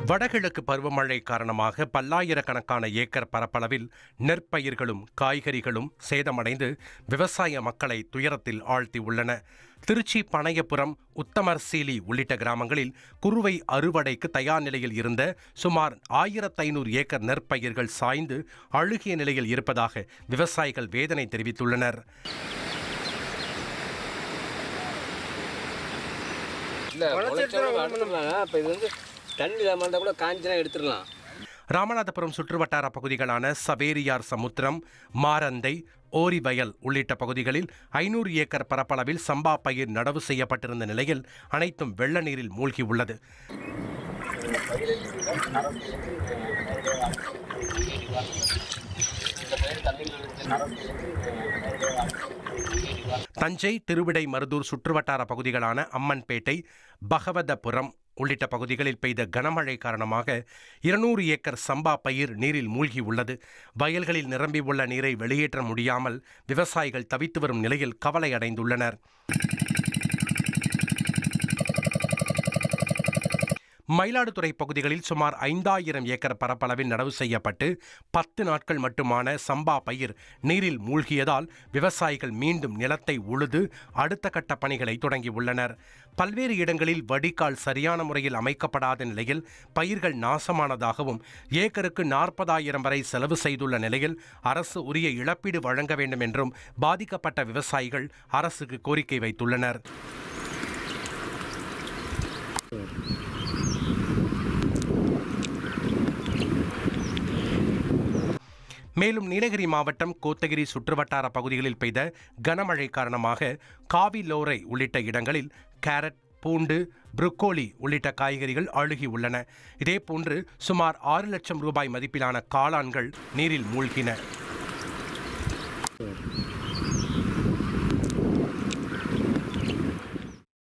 வடகிழக்கு பருவமழை காரணமாக பல்லாயிரக்கணக்கான ஏக்கர் பரப்பளவில் நெற்பயிர்களும் காய்கறிகளும் சேதமடைந்து விவசாய மக்களை துயரத்தில் ஆழ்த்தியுள்ளன. திருச்சி, பனையபுரம், உத்தமர்சீலி உள்ளிட்ட கிராமங்களில் குறுவை அறுவடைக்கு தயார் நிலையில் இருந்த சுமார் 1500 ஏக்கர் நெற்பயிர்கள் சாய்ந்து அழுகிய நிலையில் இருப்பதாக விவசாயிகள் வேதனை தெரிவித்துள்ளனர். ராமநாதபுரம் சுற்றுவட்டார பகுதிகளான சவேரியார் சமுத்திரம், மாரந்தை, ஓரிவயல் உள்ளிட்ட பகுதிகளில் 500 ஏக்கர் பரப்பளவில் சம்பா பயிர் நடவு செய்யப்பட்டிருந்த நிலையில் அனைத்தும் வெள்ள நீரில் மூழ்கியுள்ளது. தஞ்சை, திருவிடைமருதூர் சுற்றுவட்டார பகுதிகளான அம்மன்பேட்டை, பகவதபுரம் உள்ளிட்ட பகுதிகளில் பெய்த கனமழை காரணமாக 200 ஏக்கர் சம்பா பயிர் நீரில் மூழ்கியுள்ளது. வயல்களில் நிரம்பியுள்ள நீரை வெளியேற்ற முடியாமல் விவசாயிகள் தவித்து வரும் நிலையில் கவலை அடைந்துள்ளனர். மயிலாடுதுறை பகுதிகளில் சுமார் 5000 ஏக்கர் பரப்பளவில் நடவு செய்யப்பட்டு 10 நாட்கள் மட்டுமான சம்பா பயிர் நீரில் மூழ்கியதால் விவசாயிகள் மீண்டும் நிலத்தை உழுது அடுத்த கட்ட பணிகளை தொடங்கியுள்ளனர். பல்வேறு இடங்களில் வடிகால் சரியான முறையில் அமைக்கப்படாத நிலையில் பயிர்கள் நாசமானதாகவும், ஏக்கருக்கு 40,000 வரை செலவு செய்துள்ள நிலையில் அரசு உரிய இழப்பீடு வழங்க வேண்டும் என்றும் பாதிக்கப்பட்ட விவசாயிகள் அரசுக்கு கோரிக்கை வைத்துள்ளனர். மேலும் நீலகிரி மாவட்டம் கோத்தகிரி சுற்றுவட்டார பகுதிகளில் பெய்த கனமழை காரணமாக காவிலோரை உள்ளிட்ட இடங்களில் கேரட், பூண்டு, புரோக்கோலி உள்ளிட்ட காய்கறிகள் அழுகி உள்ளன. இதேபோன்று சுமார் 6 லட்சம் ரூபாய் மதிப்பிலான காளான்கள் நீரில் மூழ்கின.